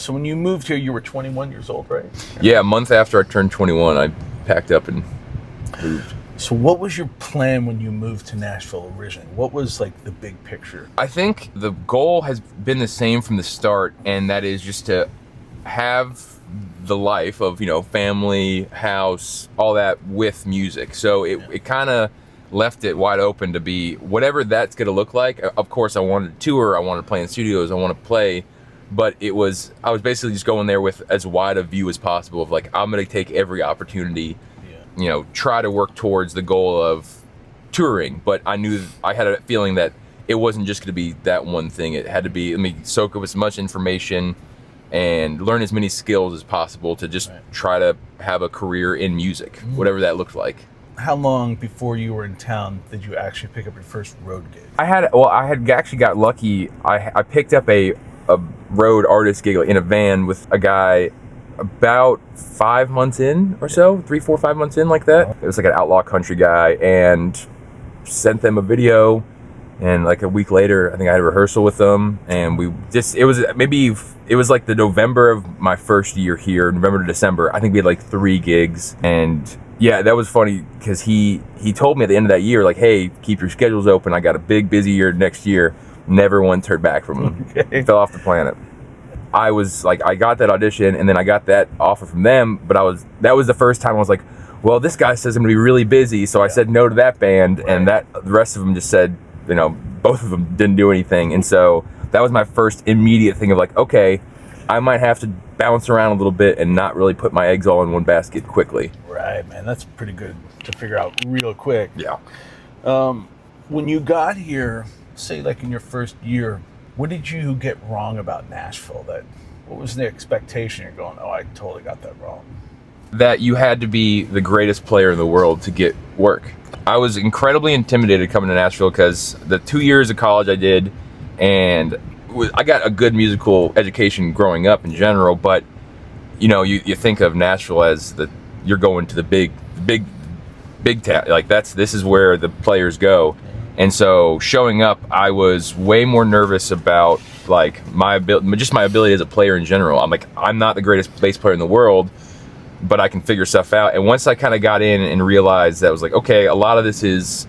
So when you moved here, you were 21 years old, right? Yeah, a month after I turned 21, I packed up and moved. So what was your plan when you moved to Nashville originally? What was like the big picture? I think the goal has been the same from the start, and that is just to have the life of, family, house, all that with music. So it kind of left it wide open to be whatever that's going to look like. Of course, I wanted to tour, I wanted to play in studios, I want to play, but I was basically just going there with as wide a view as possible of like, I'm going to take every opportunity, try to work towards the goal of touring. But I knew, I had a feeling that it wasn't just going to be that one thing. It had to be, let me soak up as much information and learn as many skills as possible to just try to have a career in music, whatever that looked like. How long before you were in town did you actually pick up your first road gig? I had actually got lucky. I picked up a road artist gig in a van with a guy about 5 months in or so, 3, 4, 5 months in, like that. It was like an outlaw country guy, and sent them a video, and like a week later, I think I had a rehearsal with them, and it was like the November of my first year here, November to December. I think we had like 3 gigs, and yeah, that was funny because he told me at the end of that year, like, hey, keep your schedules open. I got a big busy year next year. Never once heard back from him. Okay. He fell off the planet. I was like, I got that audition, and then I got that offer from them, but that was the first time I was like, well, this guy says I'm gonna be really busy, so I said no to that band, and the rest of them just said, both of them didn't do anything, and so that was my first immediate thing of like, okay, I might have to bounce around a little bit and not really put my eggs all in one basket quickly. Right, man, that's pretty good to figure out real quick. Yeah. When you got here, say like in your first year, what did you get wrong about Nashville? What was the expectation? You're going, oh, I totally got that wrong. That you had to be the greatest player in the world to get work. I was incredibly intimidated coming to Nashville because the 2 years of college I did, and I got a good musical education growing up in general, but you think of Nashville as you're going to the big town, like this is where the players go. And so showing up, I was way more nervous about like my ability as a player in general. I'm not the greatest bass player in the world, but I can figure stuff out. And once I kind of got in and realized that, was like, okay, a lot of this is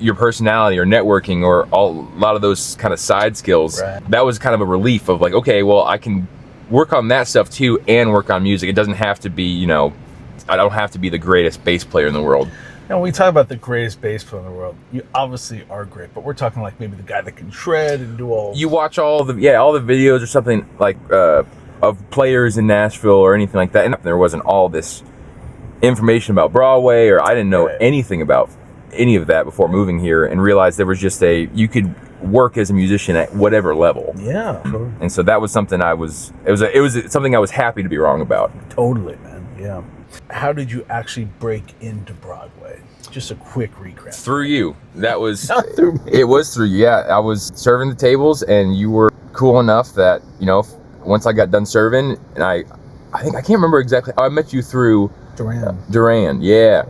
your personality or networking or a lot of those kind of side skills. Right. That was kind of a relief of like, okay, well, I can work on that stuff too and work on music. It doesn't have to be, I don't have to be the greatest bass player in the world. Now, when we talk about the greatest bass player in the world, you obviously are great, but we're talking like maybe the guy that can shred and do all. You watch all the videos or something like of players in Nashville or anything like that, and there wasn't all this information about Broadway, or I didn't know anything about any of that before moving here, and realized there was just you could work as a musician at whatever level. Yeah. And so that was something it was something I was happy to be wrong about. Totally, man. Yeah. How did you actually break into Broadway? Just a quick recap. Through you. That was Not through me. It was through you. Yeah, I was serving the tables, and you were cool enough that once I got done serving, and I think I can't remember exactly how I met you through Duran. Yeah.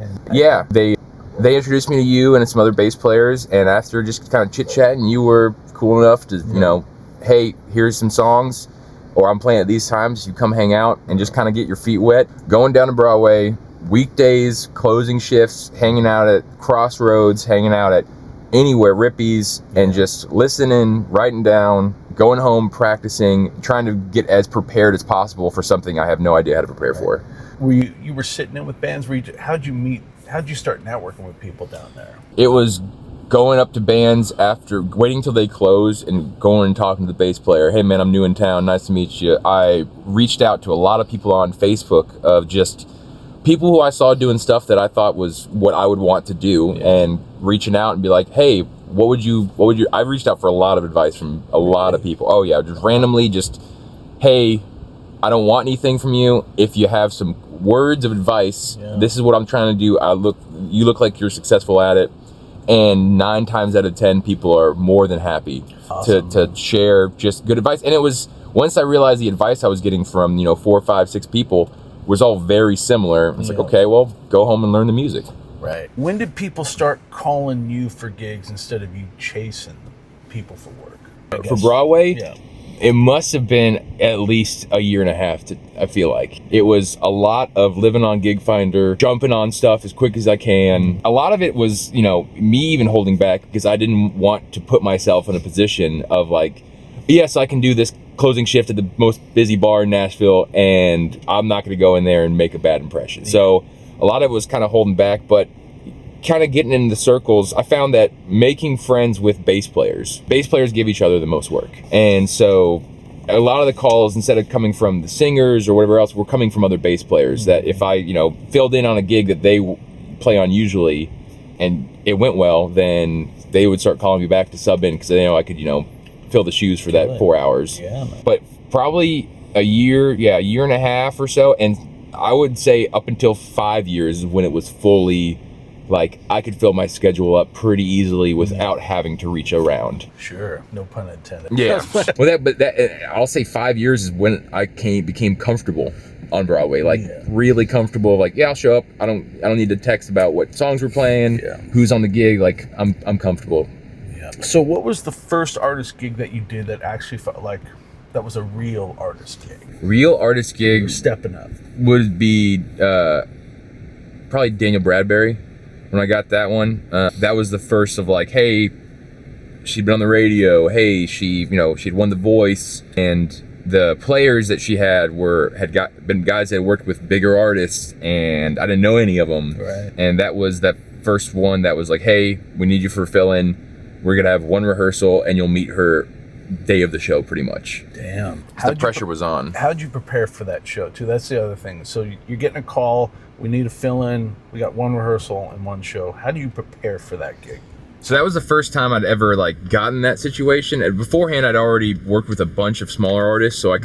They introduced me to you and some other bass players, and after just kind of chit chatting, you were cool enough to hey, here's some songs, or I'm playing at these times, you come hang out and just kind of get your feet wet. Going down to Broadway, weekdays, closing shifts, hanging out at Crossroads, hanging out at anywhere, Rippies, and just listening, writing down, going home, practicing, trying to get as prepared as possible for something I have no idea how to prepare for. You were sitting in with bands? How'd you start networking with people down there? It was going up to bands after waiting till they closed and going and talking to the bass player. Hey man, I'm new in town, nice to meet you. I reached out to a lot of people on Facebook of just people who I saw doing stuff that I thought was what I would want to do, and reaching out and be like, hey, what would you I've reached out for a lot of advice from a lot of people. Oh yeah, just randomly, just, hey, I don't want anything from you. If you have some words of advice, this is what I'm trying to do. You look like you're successful at it. And 9 times out of 10, people are more than happy to share just good advice. And it was, once I realized the advice I was getting from 4, 5, 6 people was all very similar. It's like, okay, well, go home and learn the music. Right. When did people start calling you for gigs instead of you chasing people for work? For Broadway? Yeah. It must have been at least a year and a half, I feel like. It was a lot of living on Gig Finder, jumping on stuff as quick as I can. A lot of it was, you know, me even holding back because I didn't want to put myself in a position of like, yes, I can do this closing shift at the most busy bar in Nashville, and I'm not going to go in there and make a bad impression. Yeah. So a lot of it was kind of holding back, but kind of getting in the circles, I found that making friends with bass players give each other the most work. And so a lot of the calls, instead of coming from the singers or whatever else, were coming from other bass players that if I, you know, filled in on a gig that they play on usually and it went well, then they would start calling me back to sub in because they know I could, you know, fill the shoes for that 4 hours. Yeah, man. But probably a year and a half or so. And I would say up until 5 years is when it was fully, like, I could fill my schedule up pretty easily without having to reach around. Sure, no pun intended. Yeah. I'll say 5 years is when I became comfortable on Broadway. Like, really comfortable. Like, yeah, I'll show up. I don't need to text about what songs we're playing, who's on the gig. Like, I'm comfortable. Yeah. So, what was the first artist gig that you did that actually felt like that was a real artist gig? Real artist gig. You're stepping up. Would be probably Daniel Bradbury. When I got that one, that was the first of like, hey, she'd been on the radio. Hey, she'd won The Voice, and the players that she had been guys that had worked with bigger artists, and I didn't know any of them. Right. And that was that first one that was like, hey, we need you for fill-in. We're gonna have one rehearsal, and you'll meet her day of the show, pretty much. Damn. The pressure was on. How'd you prepare for that show too? That's the other thing. So you're getting a call. We need to fill in. We got one rehearsal and one show. How do you prepare for that gig? So that was the first time I'd ever like gotten that situation. And beforehand, I'd already worked with a bunch of smaller artists, so I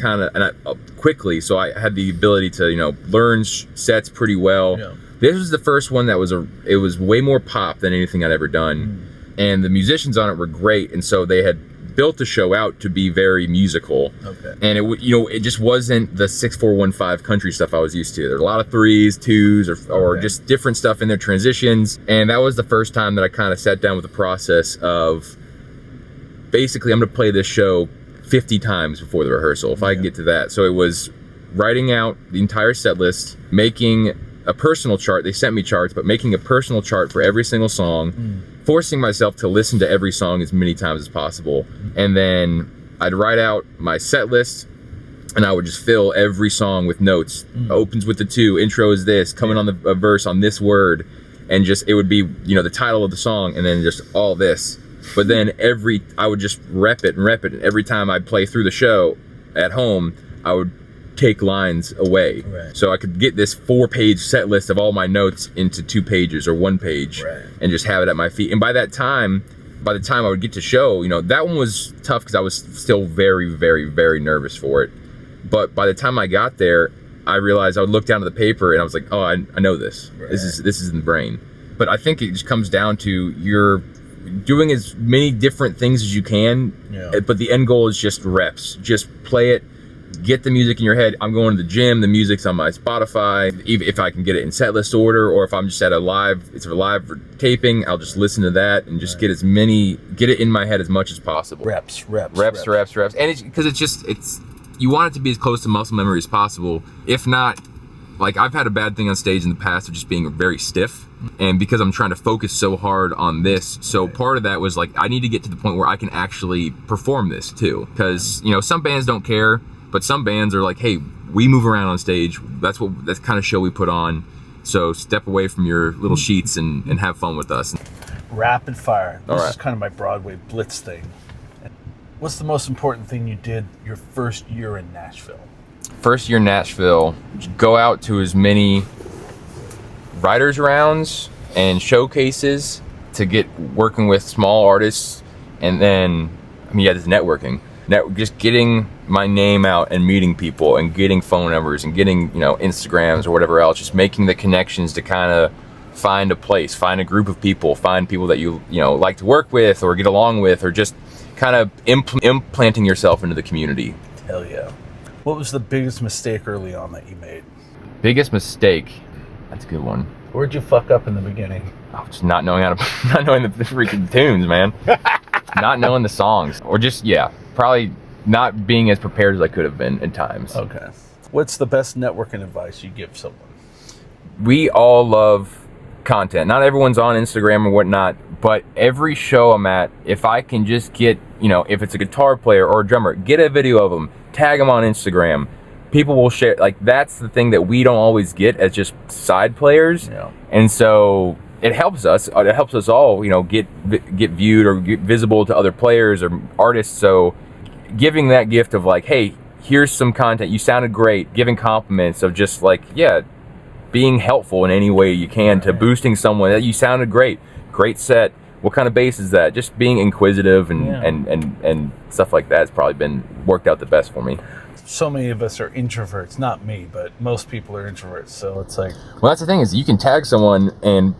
quickly, so I had the ability to, you know, learn sets pretty well. Yeah. This was the first one that it was way more pop than anything I'd ever done, and the musicians on it were great, and so they had built the show out to be very musical. Okay. And it just wasn't the 6-4-1-5 country stuff I was used to. There's a lot of 3s, 2s, or just different stuff in their transitions. And that was the first time that I kind of sat down with the process of basically I'm going to play this show 50 times before the rehearsal if I can get to that. So it was writing out the entire set list, making a personal chart. They sent me charts, but making a personal chart for every single song, forcing myself to listen to every song as many times as possible. And then I'd write out my set list, and I would just fill every song with notes. Opens with the 2, intro is this, coming on a verse on this word, and just, it would be, you know, the title of the song, and then just all this. But then I would just rep it, and every time I'd play through the show at home, I would take lines away. Right. So I could get this 4-page set list of all my notes into 2 pages or 1 page, and just have it at my feet. And by the time I would get to show, you know, that one was tough because I was still very, very, very nervous for it. But by the time I got there, I realized I would look down at the paper and I was like, oh, I know this. Right. This is in the brain. But I think it just comes down to you're doing as many different things as you can, but the end goal is just reps. Just play it. Get the music in your head. I'm going to the gym, the music's on my Spotify. If I can get it in set list order, or if I'm just at a live taping, I'll just listen to that and just get it in my head as much as possible. Reps. And it's because you want it to be as close to muscle memory as possible. If not, like, I've had a bad thing on stage in the past of just being very stiff, and because I'm trying to focus so hard on this, so part of that was like, I need to get to the point where I can actually perform this too, because, you know, some bands don't care. But some bands are like, hey, we move around on stage. That's kind of show we put on. So step away from your little sheets and have fun with us. Rapid fire. This is kind of my Broadway blitz thing. What's the most important thing you did your first year in Nashville? First year in Nashville, go out to as many writers' rounds and showcases to get working with small artists. And then, this networking. Just getting my name out and meeting people and getting phone numbers and getting, you know, Instagrams or whatever else, just making the connections to kind of find a place, find a group of people, find people that you know, like to work with or get along with, or just kind of implanting yourself into the community. Hell yeah. What was the biggest mistake early on that you made? Biggest mistake? That's a good one. Where'd you fuck up in the beginning? Oh, just not knowing not knowing the freaking tunes, man. Not knowing the songs, or just, probably not being as prepared as I could have been at times. Okay. What's the best networking advice you give someone? We all love content. Not everyone's on Instagram or whatnot, but every show I'm at, if I can just get, if it's a guitar player or a drummer, get a video of them, tag them on Instagram. People will share. Like, that's the thing that we don't always get as just side players. Yeah. And so it helps us. It helps us all, get viewed or get visible to other players or artists. So giving that gift of like, hey, here's some content. You sounded great. Giving compliments of just like, yeah, being helpful in any way you can to boosting someone. That you sounded great. Great set. What kind of bass is that? Just being inquisitive and stuff like that has probably been worked out the best for me. So many of us are introverts, not me, but most people are introverts. So it's like, well, that's the thing, is you can tag someone and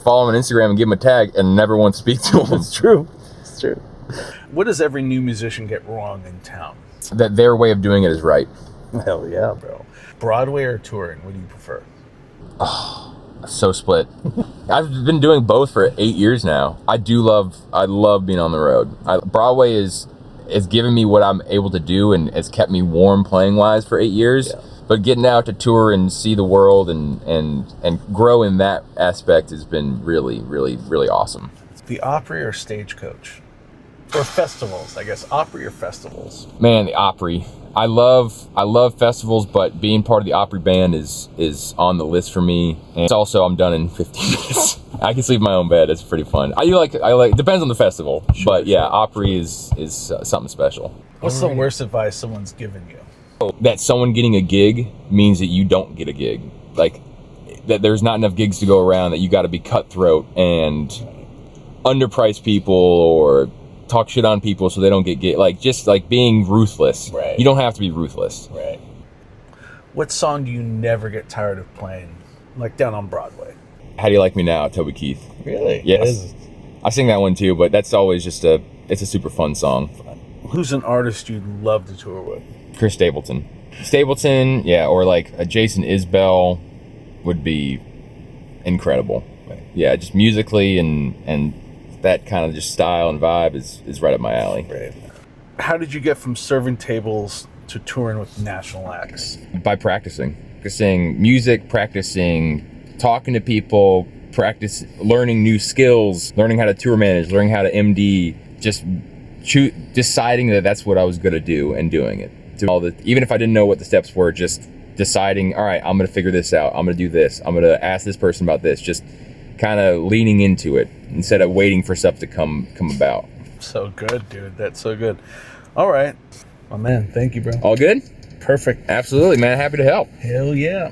follow them on Instagram and give them a tag and never want to speak to them. It's true. It's true. What does every new musician get wrong in town? That their way of doing it is right. Hell yeah, bro. Broadway or touring? What do you prefer? Oh, so split. I've been doing both for 8 years now. I love being on the road. Broadway is given me what I'm able to do and has kept me warm playing wise for 8 years. Yeah. But getting out to tour and see the world and grow in that aspect has been really, really, really awesome. The Opry or Stagecoach? Or festivals, I guess. Opry or festivals? Man, the Opry. I love festivals, but being part of the Opry band is on the list for me. And it's also, I'm done in 15 minutes. I can sleep in my own bed. It's pretty fun. I like depends on the festival, but yeah, Opry is something special. What's the worst advice someone's given you? That someone getting a gig means that you don't get a gig. Like, that there's not enough gigs to go around, that you got to be cutthroat and underprice people or talk shit on people so they don't get like, just like being ruthless. Right. You don't have to be ruthless. Right. What song do you never get tired of playing, like down on Broadway? How Do You Like Me Now, Toby Keith. Really? Yes. I sing that one too, but that's always just it's a super fun song. Who's an artist you'd love to tour with? Chris Stapleton. Yeah, or like a Jason Isbell would be incredible. Right. Yeah, just musically and that kind of just style and vibe is right up my alley. Right. How did you get from serving tables to touring with national acts? By practicing music, practicing talking to people, learning new skills, learning how to tour manage, learning how to MD, just deciding that that's what I was going to do and doing it. Even if I didn't know what the steps were, just deciding, all right, I'm going to figure this out. I'm going to do this. I'm going to ask this person about this. Just kind of leaning into it instead of waiting for stuff to come about. So good, dude. That's so good. All right. My man, thank you, bro. All good? Perfect. Absolutely, man. Happy to help. Hell yeah.